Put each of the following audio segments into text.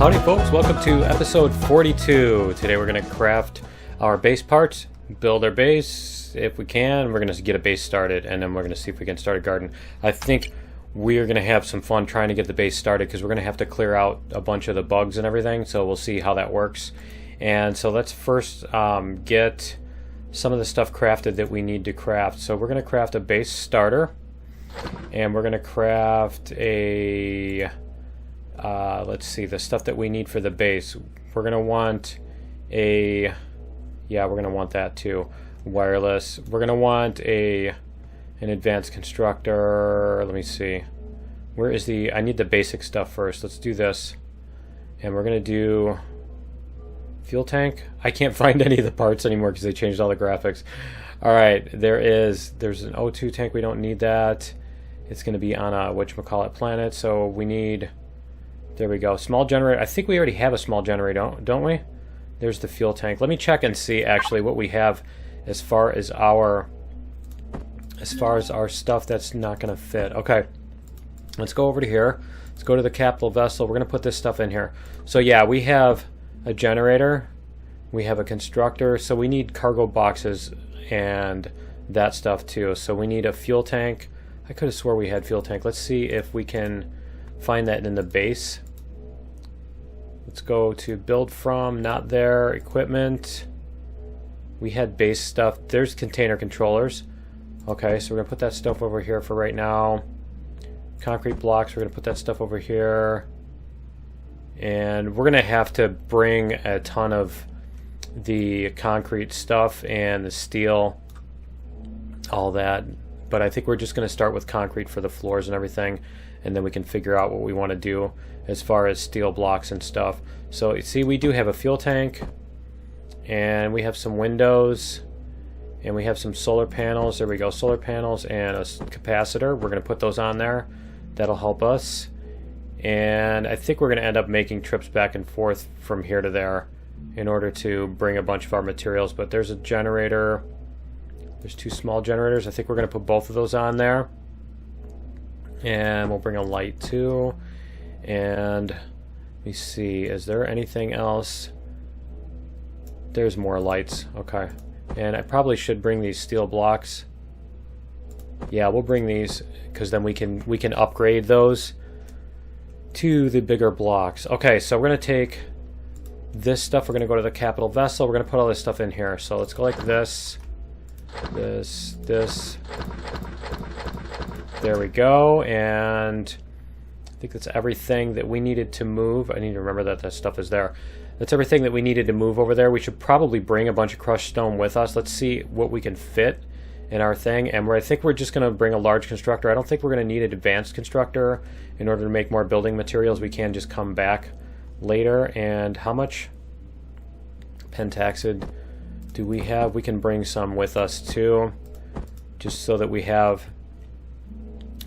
Howdy folks, welcome to episode 42. Today we're going to craft our base parts, build our base if we can. We're going to get a base started and then we're going to see if we can start a garden. I think we're going to have some fun trying to get the base started because we're going to have to clear out a bunch of the bugs and everything, so we'll see how that works. And so let's first get some of the stuff crafted that we need to craft. So we're going to craft a base starter and we're going to craft a let's see, the stuff that we need for the base. We're going to want a, yeah, we're going to want that too. Wireless. We're going to want an advanced constructor. Let me see. Where is the, I need the basic stuff first. Let's do this. And we're going to do fuel tank. I can't find any of the parts anymore because they changed all the graphics. Alright, there's an O2 tank. We don't need that. It's going to be on a whatchamacallit planet, so we need, there we go, small generator. I think we already have a small generator, don't we? There's the fuel tank. Let me check and see actually what we have as far as our stuff that's not going to fit. Okay, let's go over to here. Let's go to the capital vessel. We're going to put this stuff in here. So yeah, we have a generator. We have a constructor. So we need cargo boxes and that stuff too. So we need a fuel tank. I could have swore we had fuel tank. Let's see if we can find that in the base. Let's go to build from, not there, equipment. We had base stuff. There's container controllers. Okay, so we're going to put that stuff over here for right now. Concrete blocks, we're going to put that stuff over here. And we're going to have to bring a ton of the concrete stuff and the steel, all that. But I think we're just going to start with concrete for the floors and everything, and then we can figure out what we want to do as far as steel blocks and stuff. So you see, we do have a fuel tank, and we have some windows, and we have some solar panels. There we go, solar panels and a capacitor. We're going to put those on there. That'll help us. And I think we're going to end up making trips back and forth from here to there in order to bring a bunch of our materials. But there's a generator. There's two small generators. I think we're going to put both of those on there. And we'll bring a light too. And let me see, is there anything else? There's more lights. Okay. And I probably should bring these steel blocks. Yeah, we'll bring these because then we can upgrade those to the bigger blocks. Okay, so we're going to take this stuff. We're going to go to the capital vessel. We're going to put all this stuff in here. So let's go like this. This. There we go. And I think that's everything that we needed to move. I need to remember that that stuff is there. That's everything that we needed to move over there. We should probably bring a bunch of crushed stone with us. Let's see what we can fit in our thing. And I think we're just going to bring a large constructor. I don't think we're going to need an advanced constructor in order to make more building materials. We can just come back later. And how much pentaxid do we have? We can bring some with us too, just so that we have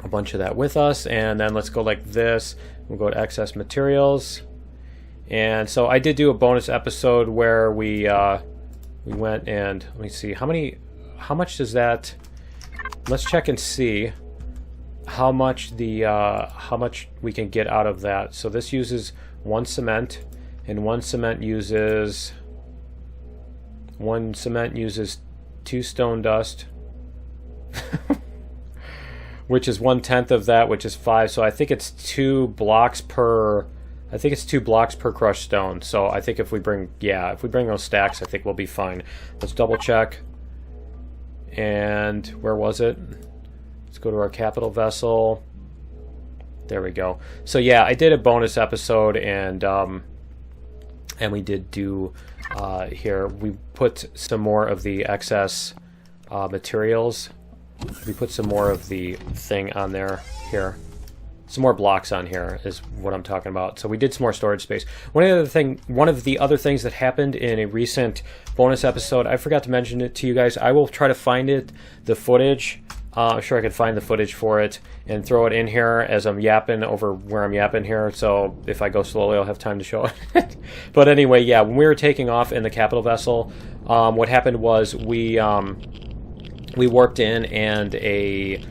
a bunch of that with us. And then let's go like this. We'll go to excess materials. And so I did do a bonus episode where we went and, let me see, how much does that, let's check and see how much we can get out of that. So this uses 1 cement, and 1 cement uses 2 stone dust, which is 1/10 of that, which is 5. So I think it's 2 blocks per. I think it's 2 blocks per crushed stone. So I think if we bring those stacks, I think we'll be fine. Let's double check. And where was it? Let's go to our capital vessel. There we go. So yeah, I did a bonus episode, and we did do here. We put some more of the excess materials. We put some more of the thing on there here. Some more blocks on here is what I'm talking about. So we did some more storage space. One of the other things that happened in a recent bonus episode, I forgot to mention it to you guys. I will try to find the footage. I'm sure I could find the footage for it and throw it in here as I'm yapping over where I'm yapping here. So if I go slowly, I'll have time to show it. But anyway, yeah, when we were taking off in the capital vessel, what happened was we warped in and a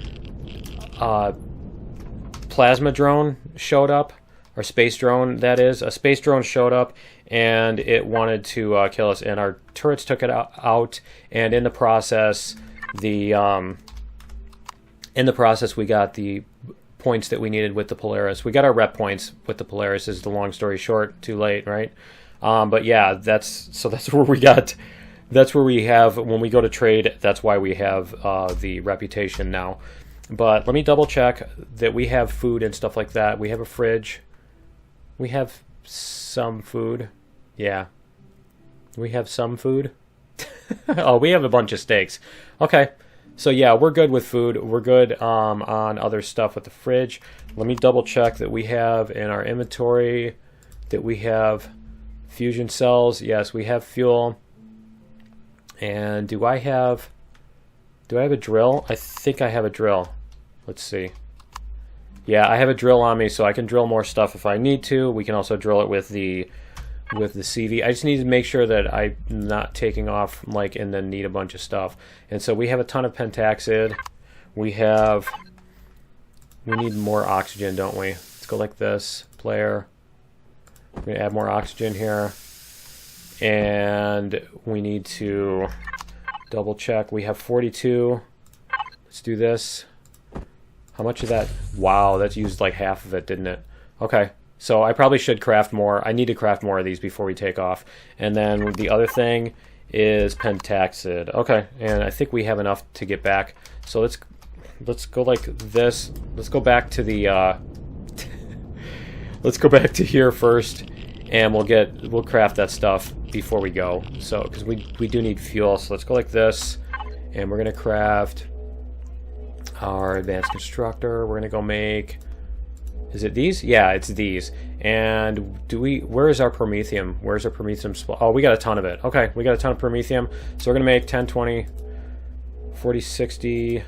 plasma drone showed up Or space drone, that is. A space drone showed up, and it wanted to kill us, and our turrets took it out, and in the process, we got the points that we needed with the Polaris. We got our rep points with the Polaris, is the long story short. Too late, right? But yeah, that's where we got. That's where we have, when we go to trade, that's why we have the reputation now. But let me double check that we have food and stuff like that. We have a fridge. We have some food. Yeah. We have some food. Oh, we have a bunch of steaks. Okay. So yeah, we're good with food. We're good on other stuff with the fridge. Let me double check that we have in our inventory that we have fusion cells. Yes, we have fuel. And do I have a drill? I think I have a drill. Let's see. Yeah, I have a drill on me, so I can drill more stuff if I need to. We can also drill it with the CV. I just need to make sure that I'm not taking off and then need a bunch of stuff. And so we have a ton of pentaxid. We need more oxygen, don't we? Let's go like this. Player. We're going to add more oxygen here. And we need to double check. We have 42. Let's do this. How much of that? Wow, that's used like half of it, didn't it? Okay, so I probably should craft more. I need to craft more of these before we take off. And then the other thing is pentaxid. Okay, and I think we have enough to get back. So let's go like this. Let's go back to the let's go back to here first, and we'll craft that stuff before we go. So because we do need fuel. So let's go like this, and we're gonna craft our advanced constructor. We're gonna go make, is it these? Yeah, it's these. And where is our promethium? Where's our promethium supply? Oh, we got a ton of it. Okay, we got a ton of promethium. So we're gonna make 10, 20, 40, 60.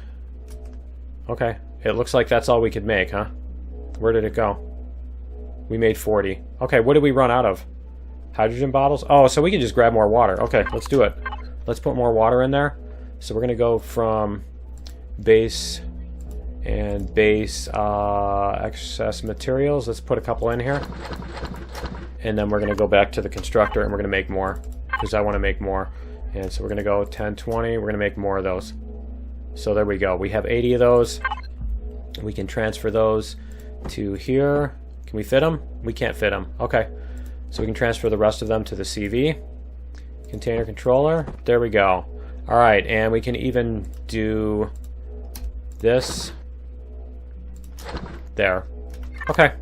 Okay, it looks like that's all we could make, huh? Where did it go? We made 40. Okay, what did we run out of? Hydrogen bottles? Oh, so we can just grab more water. Okay, let's do it. Let's put more water in there. So we're gonna go from base and base excess materials. Let's put a couple in here, and then we're going to go back to the constructor, and we're going to make more because I want to make more. And so we're going to go 10, 20. We're going to make more of those. So there we go. We have 80 of those. We can transfer those to here. Can we fit them? We can't fit them. Okay, so we can transfer the rest of them to the CV container controller. There we go. All right, and we can even do this there. Okay,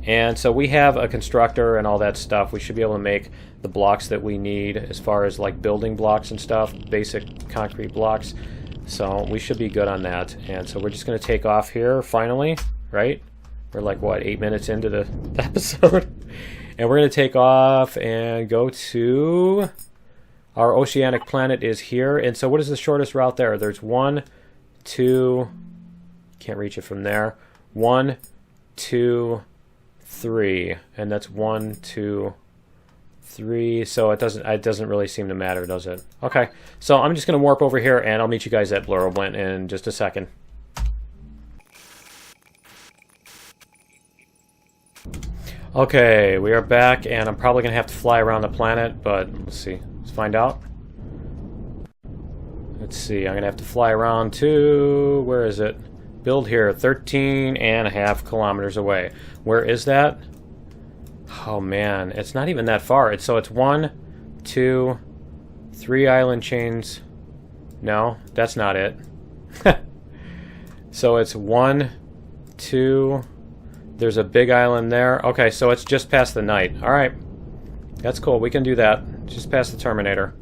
and so we have a constructor and all that stuff. We should be able to make the blocks that we need as far as like building blocks and stuff, basic concrete blocks. So we should be good on that. And so we're just going to take off here finally, right? We're like, what, 8 minutes into the episode? And we're going to take off and go to our oceanic planet is here. And so what is the shortest route there? There's 1, 2, can't reach it from there. 1, 2, 3, and that's 1, 2, 3. So it doesn't really seem to matter, does it? Okay, so I'm just gonna warp over here, and I'll meet you guys at Blurblint in just a second. Okay, we are back, and I'm probably gonna have to fly around the planet, but let's see. Let's find out. Let's see, I'm going to have to fly around to, where is it? Build here, 13.5 kilometers away. Where is that? Oh man, it's not even that far. It's 1, 2, 3 island chains. No, that's not it. So it's 1, 2, there's a big island there. Okay, so it's just past the night. Alright, that's cool, we can do that. Just past the Terminator.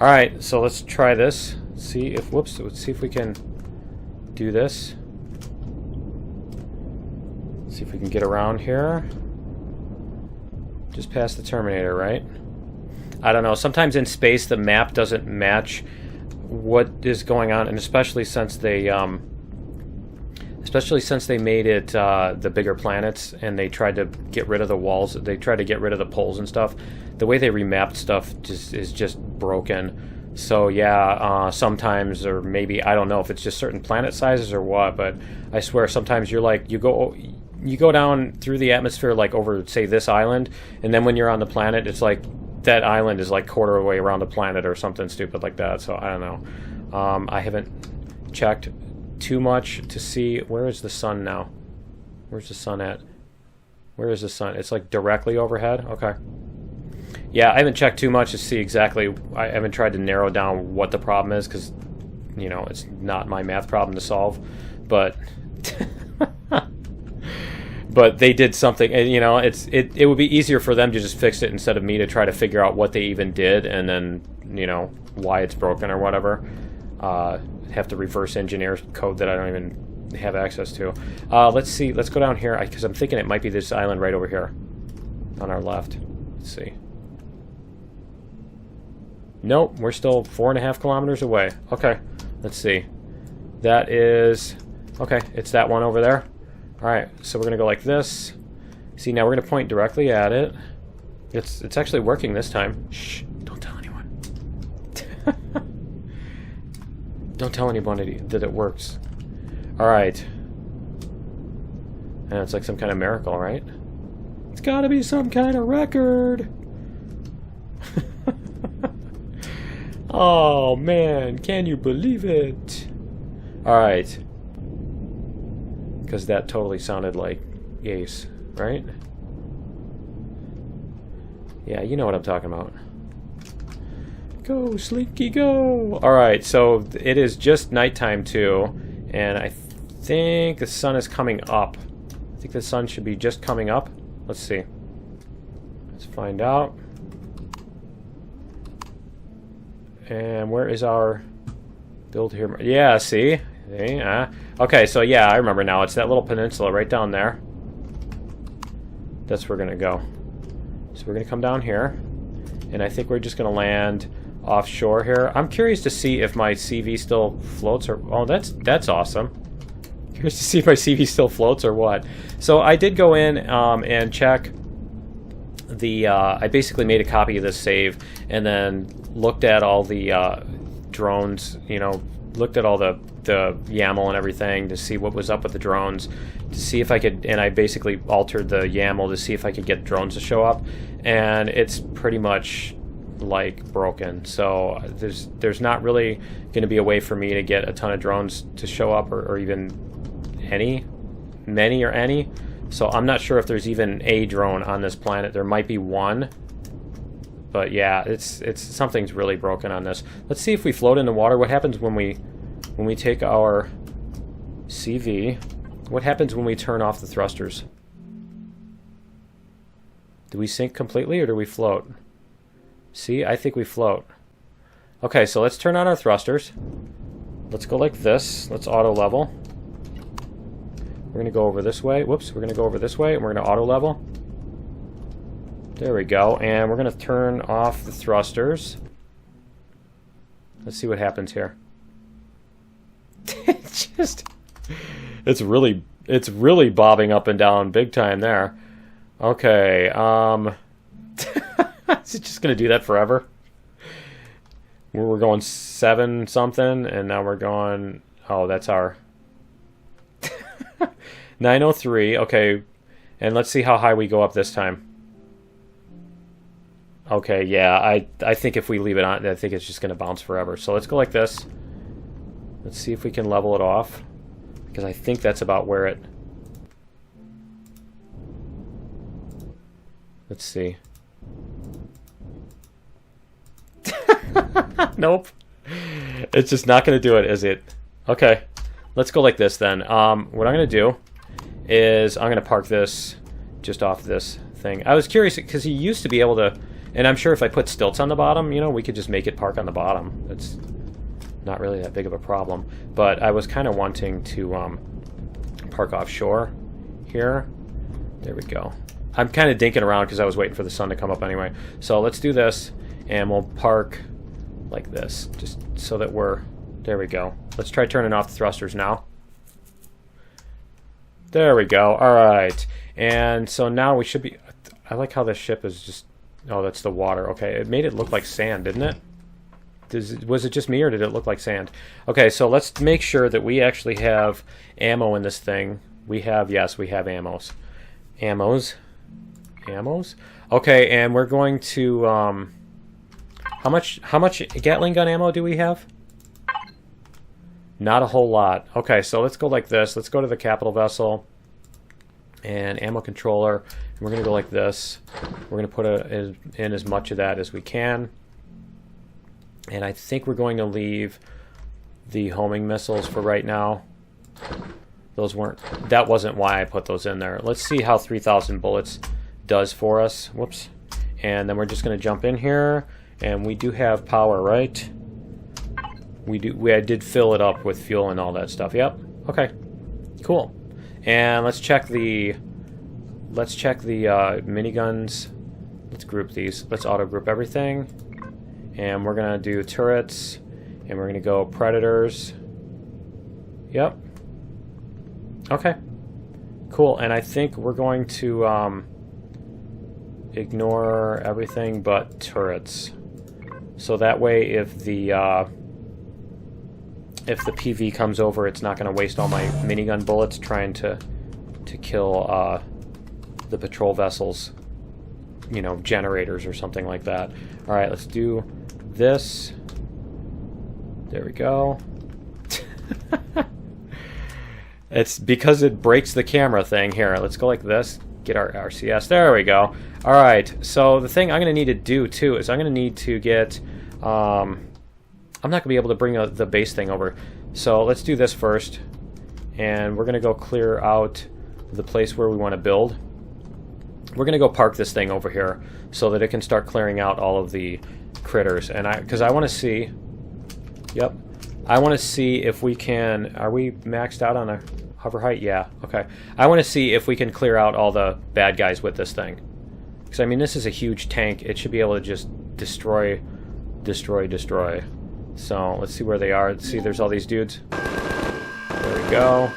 Alright, so let's try this. See if, whoops, let's see if we can do this. See if we can get around here. Just past the Terminator, right? I don't know, sometimes in space the map doesn't match what is going on, and especially since they made it the bigger planets, and they tried to get rid of the walls, they tried to get rid of the poles and stuff. The way they remapped stuff is just broken. So yeah, sometimes, or maybe, I don't know if it's just certain planet sizes or what, but I swear sometimes you're like, you go down through the atmosphere, like over, say, this island, and then when you're on the planet, it's like that island is like quarter of the way around the planet or something stupid like that. So I don't know. I haven't checked too much to see. Where is the sun now? Where's the sun at? Where is the sun? It's like directly overhead. Okay. Yeah, I haven't checked too much to see exactly. I haven't tried to narrow down what the problem is because, you know, it's not my math problem to solve. But but they did something, and you know, it would be easier for them to just fix it instead of me to try to figure out what they even did and then, you know, why it's broken or whatever. Have to reverse engineer code that I don't even have access to. Let's see. Let's go down here because I'm thinking it might be this island right over here on our left. Let's see. Nope, we're still 4.5 kilometers away. Okay, let's see. That is... Okay, it's that one over there. Alright, so we're going to go like this. See, now we're going to point directly at it. It's actually working this time. Shh, don't tell anyone. Don't tell anybody that it works. Alright. And it's like some kind of miracle, right? It's gotta be some kind of record! Oh, man, can you believe it? Alright. Because that totally sounded like Ace, right? Yeah, you know what I'm talking about. Go, Slinky, go! Alright, so it is just nighttime, too. And I think the sun is coming up. I think the sun should be just coming up. Let's see. Let's find out. And where is our build here? Yeah, see? Okay, so yeah, I remember now. It's that little peninsula right down there. That's where we're going to go. So we're going to come down here. And I think we're just going to land offshore here. I'm curious to see if my CV still floats or... Oh, that's awesome. Curious to see if my CV still floats or what. So I did go in and check the... I basically made a copy of this save and then looked at all the drones, you know, looked at all the YAML and everything to see what was up with the drones, to see if I could, and I basically altered the YAML to see if I could get drones to show up, and it's pretty much like broken. So there's not really going to be a way for me to get a ton of drones to show up, or even many or any. So I'm not sure if there's even a drone on this planet. There might be one. But yeah, it's something's really broken on this. Let's see if we float in the water. What happens when we take our CV? What happens when we turn off the thrusters? Do we sink completely or do we float? See, I think we float. Okay, so let's turn on our thrusters. Let's go like this. Let's auto level. We're going to go over this way. Whoops, we're going to go over this way and we're going to auto level. There we go, and we're going to turn off the thrusters. Let's see what happens here. It's really bobbing up and down big time there. Okay, is it just going to do that forever? We're going 7 something, and now we're going, oh, that's our 903, okay, and let's see how high we go up this time. Okay, yeah, I think if we leave it on, I think it's just going to bounce forever. So let's go like this. Let's see if we can level it off. Because I think that's about where it... Let's see. Nope. It's just not going to do it, is it? Okay, let's go like this then. What I'm going to do is I'm going to park this just off this thing. I was curious because he used to be able to... And I'm sure if I put stilts on the bottom, you know, we could just make it park on the bottom. It's not really that big of a problem. But I was kind of wanting to park offshore here. There we go. I'm kind of dinking around because I was waiting for the sun to come up anyway. So let's do this, and we'll park like this, just so that we're... There we go. Let's try turning off the thrusters now. There we go. All right. And so now we should be... I like how this ship is just... Oh, that's the water. Okay, it made it look like sand, didn't it? Was it just me, or did it look like sand? Okay, so let's make sure that we actually have ammo in this thing We have, yes, we have ammos. Ammos? Okay, and we're going to, how much Gatling gun ammo do we have? Not a whole lot. Okay, so let's go like this. Let's go to the capital vessel and ammo controller, and we're going to go like this. We're going to put in as much of that as we can. And I think we're going to leave the homing missiles for right now. That wasn't why I put those in there. Let's see how 3,000 bullets does for us. Whoops. And then we're just going to jump in here, and we do have power, right? I did fill it up with fuel and all that stuff. Yep. Okay. Cool. And let's check the miniguns. Let's group these. Let's auto group everything. And we're gonna do turrets, and we're gonna go predators. Yep. Okay. Cool. And I think we're going to ignore everything but turrets. So that way, if the PV comes over, it's not going to waste all my minigun bullets trying to kill the patrol vessels, you know, generators or something like that. All right, let's do this. There we go. It's because it breaks the camera thing. Here, let's go like this. Get our RCS. There we go. All right, so the thing I'm going to need to do, too, is I'm going to need to get... I'm not going to be able to bring the base thing over. So let's do this first. And we're going to go clear out the place where we want to build. We're going to go park this thing over here so that it can start clearing out all of the critters. And because I want to see... Yep. I want to see if we can... Are we maxed out on a hover height? Yeah. Okay. I want to see if we can clear out all the bad guys with this thing. Because, I mean, this is a huge tank. It should be able to just destroy. So, let's see where they are. Let's see, there's all these dudes. There we go.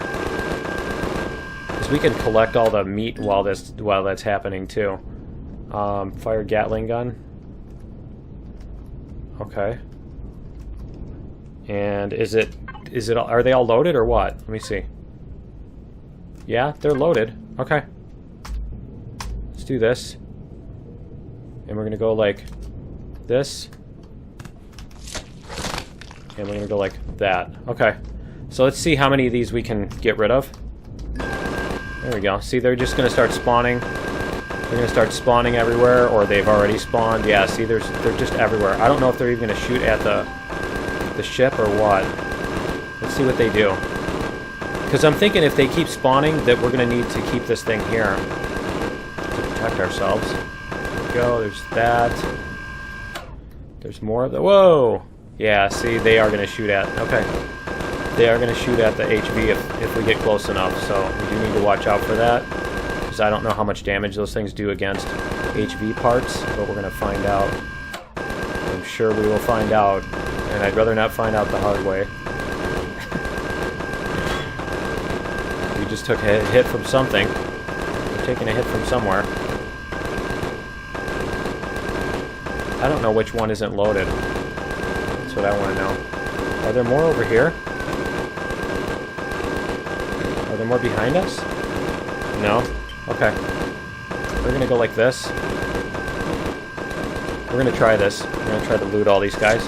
Because we can collect all the meat while that's happening, too. Fire Gatling gun. Okay. And are they all loaded or what? Let me see. Yeah, they're loaded. Okay. Let's do this. And we're going to go like this. And we're going to go like that. Okay. So let's see how many of these we can get rid of. There we go. See, they're just going to start spawning. They're going to start spawning everywhere, or they've already spawned. Yeah, see, they're just everywhere. I don't know if they're even going to shoot at the ship or what. Let's see what they do. Because I'm thinking if they keep spawning, that we're going to need to keep this thing here to protect ourselves. There we go. There's that. There's more of the... Whoa! Yeah, see, they are going to shoot at... Okay. They are going to shoot at the HV if we get close enough, so we do need to watch out for that. Because I don't know how much damage those things do against HV parts, but we're going to find out. I'm sure we will find out, and I'd rather not find out the hard way. We just took a hit from something. We're taking a hit from somewhere. I don't know which one isn't loaded. That's what I want to know. Are there more over here? Are there more behind us? No? Okay. We're going to go like this. We're going to try this. We're going to try to loot all these guys.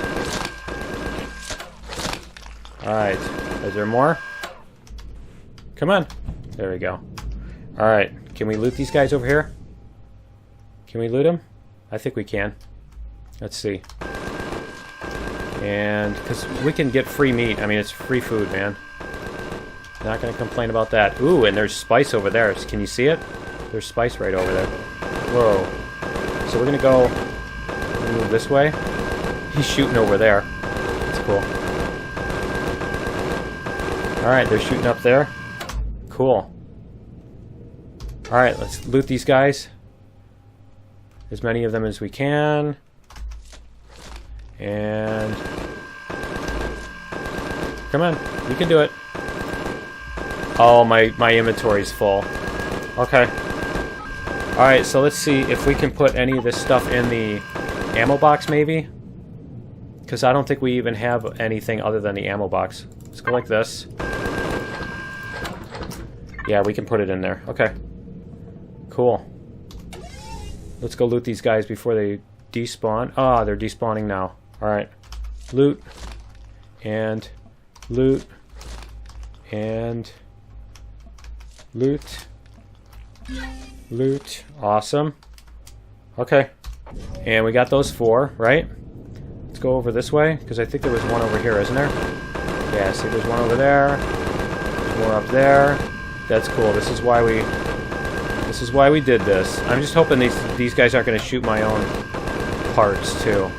Alright. Is there more? Come on. There we go. Alright. Can we loot these guys over here? Can we loot them? I think we can. Let's see. And, because we can get free meat. I mean, it's free food, man. Not going to complain about that. Ooh, and there's spice over there. Can you see it? There's spice right over there. Whoa. So we're going to go move this way. He's shooting over there. That's cool. Alright, they're shooting up there. Cool. Alright, let's loot these guys. As many of them as we can. And... Come on, you can do it. Oh, my inventory's full. Okay. Alright, so let's see if we can put any of this stuff in the ammo box, maybe? Because I don't think we even have anything other than the ammo box. Let's go like this. Yeah, we can put it in there. Okay. Cool. Let's go loot these guys before they despawn. Ah, they're despawning now. Alright. Loot. And loot. And loot. Loot. Awesome. Okay. And we got those 4, right? Let's go over this way, because I think there was one over here, isn't there? Yeah, see, there's one over there. There's more up there. That's cool. This is why we did this. I'm just hoping these guys aren't going to shoot my own parts too.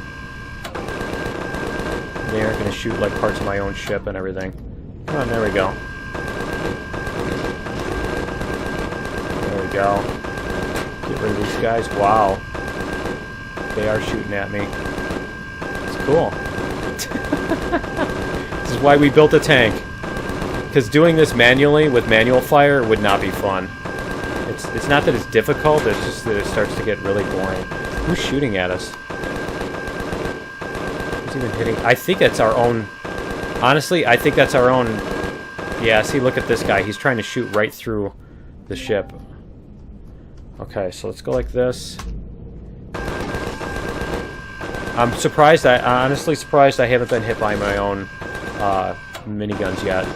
They aren't going to shoot like parts of my own ship and everything. Come on, there we go. There we go. Get rid of these guys. Wow. They are shooting at me. It's cool. This is why we built a tank. Because doing this manually with manual fire would not be fun. It's not that it's difficult, it's just that it starts to get really boring. Who's shooting at us? Who's even hitting? I think that's our own... Honestly, I think that's our own... Yeah, see, look at this guy. He's trying to shoot right through the ship. Okay, so let's go like this. I'm surprised, I'm honestly surprised I haven't been hit by my own miniguns yet.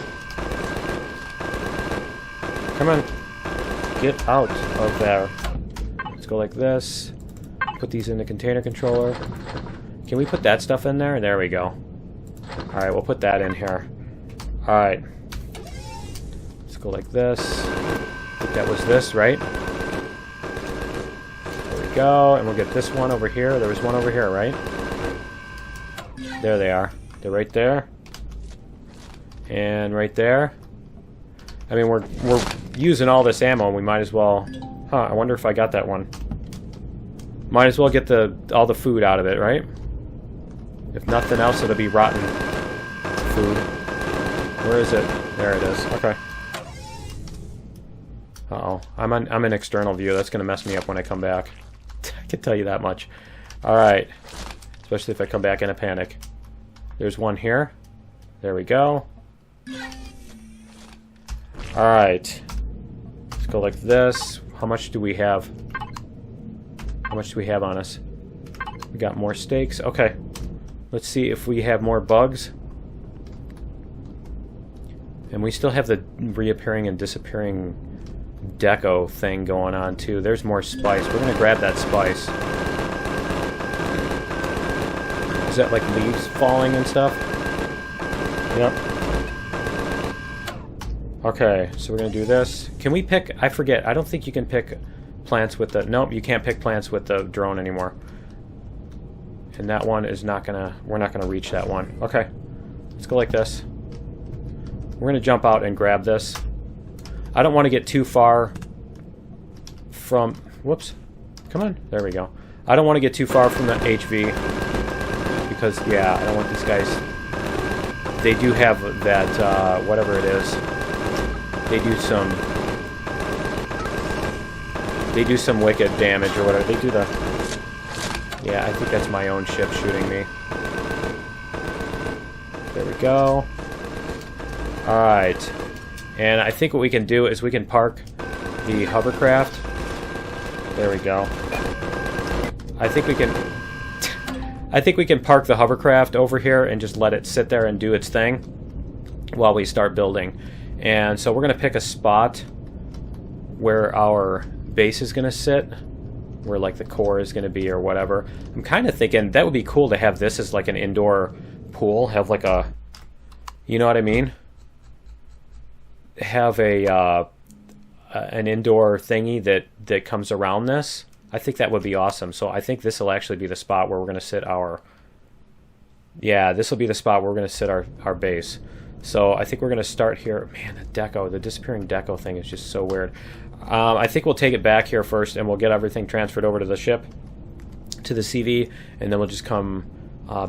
Come on. Get out of there. Let's go like this. Put these in the container controller. Can we put that stuff in there? There we go. Alright, we'll put that in here. Alright. Let's go like this. I think that was this, right? There we go. And we'll get this one over here. There was one over here, right? There they are. They're right there. And right there. I mean, we're using all this ammo, and we might as well... Huh, I wonder if I got that one. Might as well get all the food out of it, right? If nothing else, it'll be rotten food. Where is it? There it is. Okay. Uh-oh. I'm in external view. That's going to mess me up when I come back. I can tell you that much. Alright. Especially if I come back in a panic. There's one here. There we go. Alright. Let's go like this. How much do we have? How much do we have on us? We got more steaks. Okay. Let's see if we have more bugs. And we still have the reappearing and disappearing deco thing going on too. There's more spice. We're going to grab that spice. Is that like leaves falling and stuff? Yep. Okay, so we're going to do this. Can we pick... I forget. I don't think you can pick plants with the... Nope, you can't pick plants with the drone anymore. And that one is not going to... We're not going to reach that one. Okay. Let's go like this. We're going to jump out and grab this. I don't want to get too far from... Whoops. Come on. There we go. I don't want to get too far from the HV. Because, yeah, I don't want these guys... They do have that, whatever it is... They do some wicked damage or whatever. They do the... Yeah, I think that's my own ship shooting me. There we go. Alright. And I think what we can do is we can park the hovercraft. There we go. I think we can... I think we can park the hovercraft over here and just let it sit there and do its thing while we start building. And so we're going to pick a spot where our base is going to sit, where like the core is going to be or whatever. I'm kind of thinking that would be cool to have this as like an indoor pool, have like a, you know what I mean? Have a an indoor thingy that comes around this. I think that would be awesome. So I think this will actually be the spot where we're going to sit our... Yeah, this will be the spot where we're going to sit our base. So I think we're going to start here. Man, the disappearing deco thing is just so weird. I think we'll take it back here first, and we'll get everything transferred over to the ship, to the CV, and then we'll just come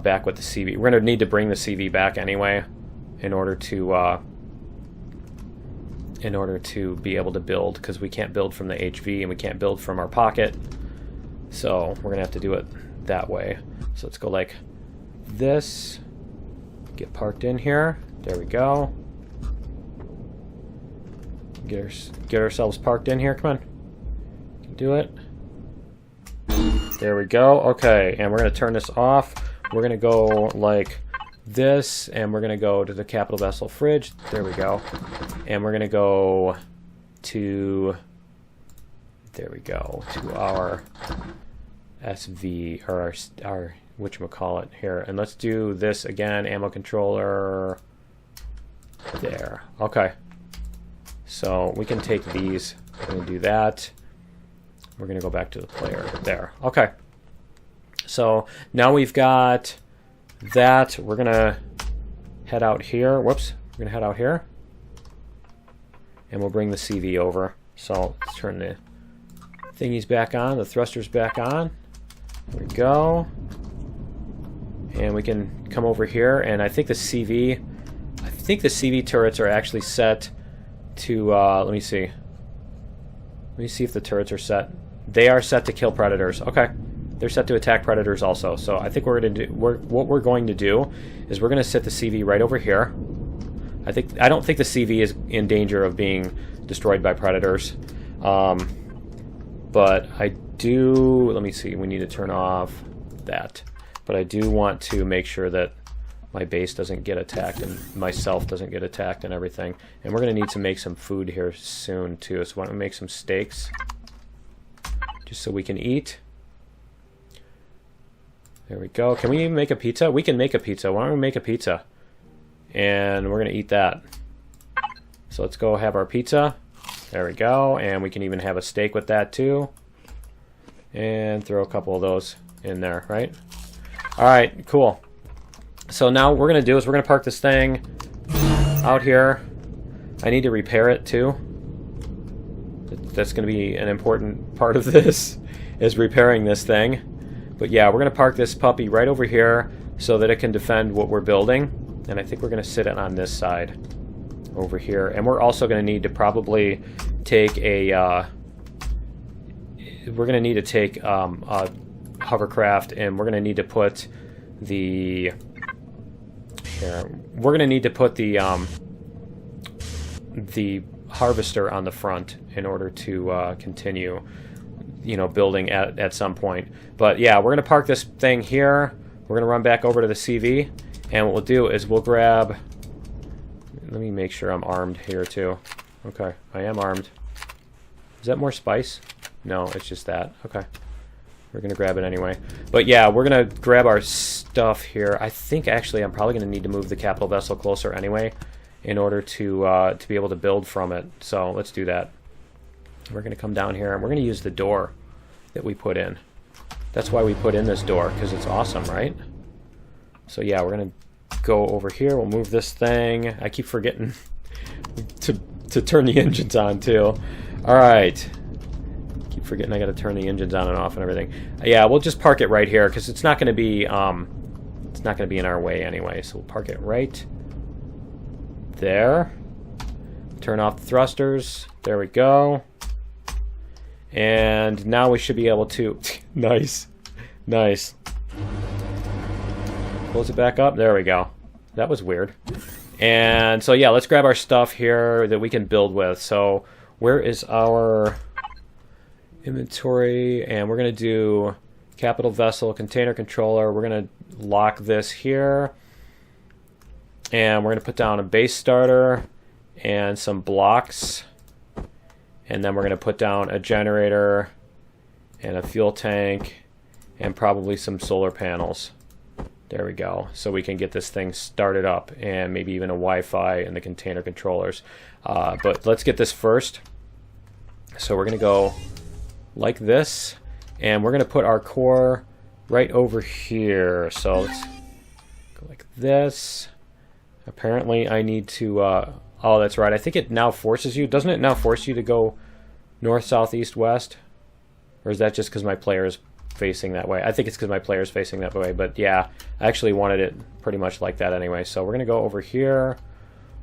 back with the CV. We're going to need to bring the CV back anyway in order to be able to build, because we can't build from the HV and we can't build from our pocket. So we're going to have to do it that way. So let's go like this. Get parked in here. There we go. Get ourselves parked in here. Come on. Do it. There we go. Okay, and we're going to turn this off. We're going to go like this, and we're going to go to the capital vessel fridge. There we go. And we're going to go to... There we go. To our SV, or our whatchamacallit here. And let's do this again. Ammo controller. There. Okay. So we can take these. We're going to do that. We're going to go back to the player. There. Okay. So now we've got that. We're going to head out here. Whoops. We're going to head out here. And we'll bring the CV over. So let's turn the thingies back on. The thrusters back on. There we go. And we can come over here. And I think the CV turrets are actually set to, let me see. Let me see if the turrets are set. They are set to kill predators. Okay. They're set to attack predators also. So I think what we're going to do is we're going to set the CV right over here. I don't think the CV is in danger of being destroyed by predators. But I do, let me see, we need to turn off that. But I do want to make sure that my base doesn't get attacked and myself doesn't get attacked and everything. And we're going to need to make some food here soon too. So why don't we make some steaks just so we can eat. There we go. Can we even make a pizza? We can make a pizza. Why don't we make a pizza? And we're going to eat that. So let's go have our pizza. There we go. And we can even have a steak with that too. And throw a couple of those in there, right? All right, cool. So now what we're going to do is we're going to park this thing out here. I need to repair it too. That's going to be an important part of this, is repairing this thing. But yeah, we're going to park this puppy right over here so that it can defend what we're building. And I think we're going to sit it on this side over here. And we're also going to need to probably take a... we're going to need to take a hovercraft, and we're going to need to put the... Here, we're going to need to put the harvester on the front in order to continue, you know, building at some point. But yeah, we're going to park this thing here. We're going to run back over to the CV, and what we'll do is we'll grab... Let me make sure I'm armed here too. Okay, I am armed. Is that more spice? No, it's just that. Okay. We're going to grab it anyway. But yeah, we're going to grab our stuff here. I think actually I'm probably going to need to move the capital vessel closer anyway in order to be able to build from it. So let's do that. We're going to come down here and we're going to use the door that we put in. That's why we put in this door, because it's awesome, right? So yeah, we're going to go over here. We'll move this thing. I keep forgetting to turn the engines on too. All right. Keep forgetting I got to turn the engines on and off and everything. Yeah, we'll just park it right here because it's not going to be in our way anyway. So we'll park it right there. Turn off the thrusters. There we go. And now we should be able to... Nice. Nice. Close it back up. There we go. That was weird. And so yeah, let's grab our stuff here that we can build with. So where is our inventory? And we're going to do capital vessel, container controller. We're going to lock this here. And we're going to put down a base starter and some blocks. And then we're going to put down a generator and a fuel tank and probably some solar panels. There we go. So we can get this thing started up, and maybe even a Wi-Fi and the container controllers. But let's get this first. So we're going to go like this, and we're going to put our core right over here. So let's go like this. Apparently I need to... oh, that's right. I think it now forces you. Doesn't it now force you to go north, south, east, west? Or is that just because my player is facing that way? I think it's because my player is facing that way. But yeah, I actually wanted it pretty much like that anyway. So we're going to go over here.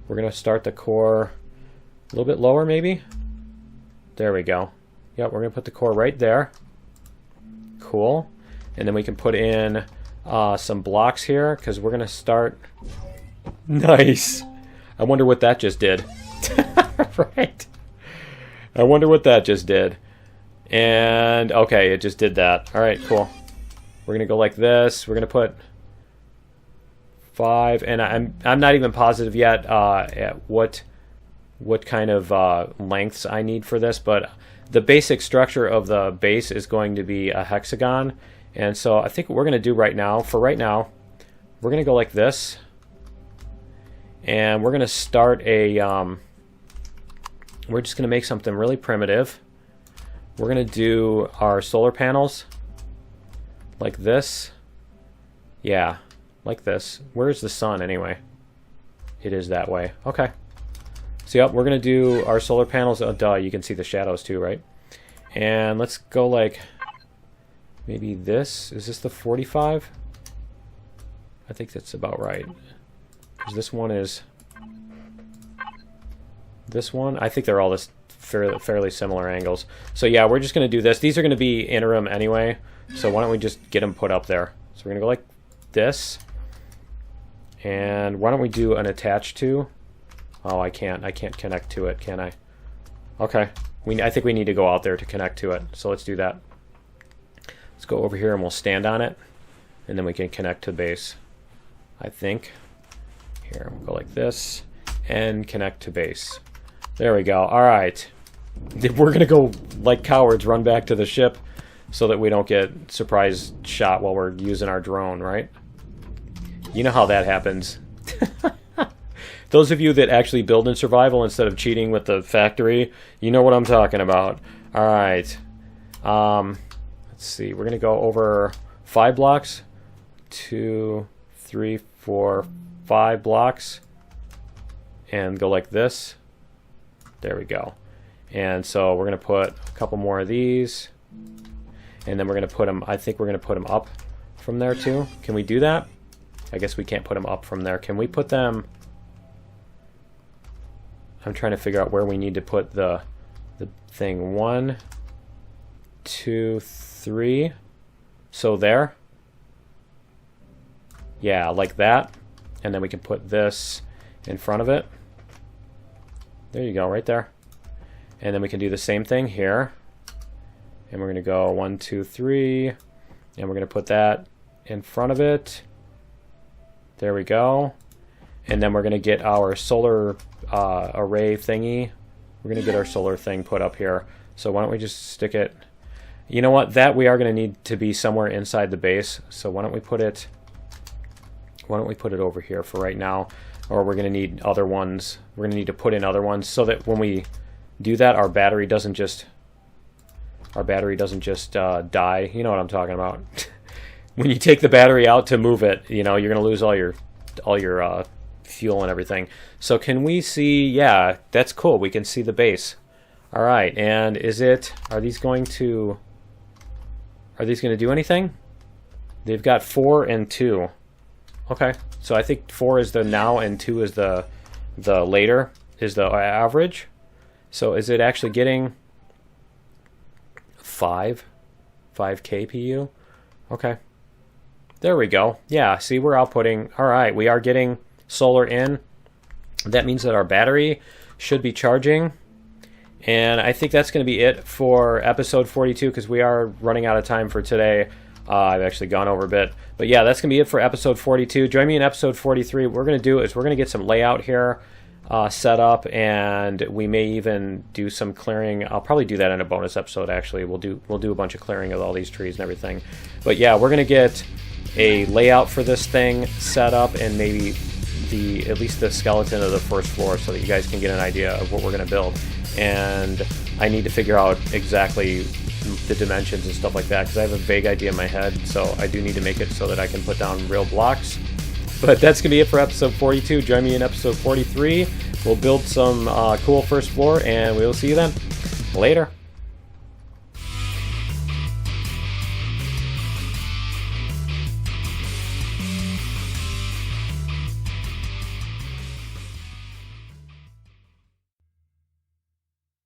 We're going to start the core a little bit lower maybe. There we go. Yep, we're going to put the core right there. Cool. And then we can put in some blocks here because we're going to start... Nice. I wonder what that just did. Right. I wonder what that just did. And, okay, it just did that. Alright, cool. We're going to go like this. We're going to put 5, and I'm not even positive yet at what kind of lengths I need for this, but the basic structure of the base is going to be a hexagon. And so I think what we're going to do right now, we're going to go like this. And we're going to start a, we're just going to make something really primitive. We're going to do our solar panels like this. Yeah, like this. Where's the sun anyway? It is that way. Okay. So yep, we're going to do our solar panels. Oh, duh, you can see the shadows too, right? And let's go like maybe this. Is this the 45? I think that's about right. Because this one is... This one? I think they're all this fairly similar angles. So yeah, we're just going to do this. These are going to be interim anyway. So why don't we just get them put up there? So we're going to go like this. And why don't we do an attach to? Oh, I can't connect to it, can I? Okay. I think we need to go out there to connect to it. So let's do that. Let's go over here and we'll stand on it. And then we can connect to base. I think. Here, we'll go like this. And connect to base. There we go. Alright. We're going to go like cowards, run back to the ship so that we don't get surprise shot while we're using our drone, right? You know how that happens. Those of you that actually build in survival instead of cheating with the factory, you know what I'm talking about. Alright. Let's see. We're going to go over 5 blocks. 2, 3, 4, 5 blocks. And go like this. There we go. And so we're going to put a couple more of these. And then we're going to put them, I think we're going to put them up from there too. Can we do that? I guess we can't put them up from there. Can we put them... I'm trying to figure out where we need to put the thing. 1, 2, 3. So there. Yeah, like that. And then we can put this in front of it. There you go, right there. And then we can do the same thing here. And we're going to go 1, 2, 3. And we're going to put that in front of it. There we go. And then we're going to get our solar array thingy. We're going to get our solar thing put up here. So why don't we just stick it... You know what? That we are going to need to be somewhere inside the base. So why don't we put it... Why don't we put it over here for right now? Or we're going to need other ones. We're going to need to put in other ones so that when we do that, our battery doesn't just... die. You know what I'm talking about. When you take the battery out to move it, you know, you're going to lose all your fuel and everything. So can we see... Yeah, that's cool. We can see the base. All right, and are these going to do anything? They've got 4 and 2. Okay, so I think 4 is the now and 2 is the later, is the average. So is it actually getting 5 kpu? Okay. There we go. Yeah, see, we're outputting. All right, we are getting solar in. That means that our battery should be charging. And I think that's going to be it for episode 42 because we are running out of time for today. I've actually gone over a bit. But yeah, that's going to be it for episode 42. Join me in episode 43. What we're going to do is we're going to get some layout here set up, and we may even do some clearing. I'll probably do that in a bonus episode, actually. We'll do a bunch of clearing of all these trees and everything. But yeah, we're going to get a layout for this thing set up and maybe at least the skeleton of the first floor so that you guys can get an idea of what we're going to build. And I need to figure out exactly the dimensions and stuff like that because I have a vague idea in my head, so I do need to make it so that I can put down real blocks. But that's going to be it for episode 42. Join me in episode 43. We'll build some cool first floor, and we'll see you then. Later.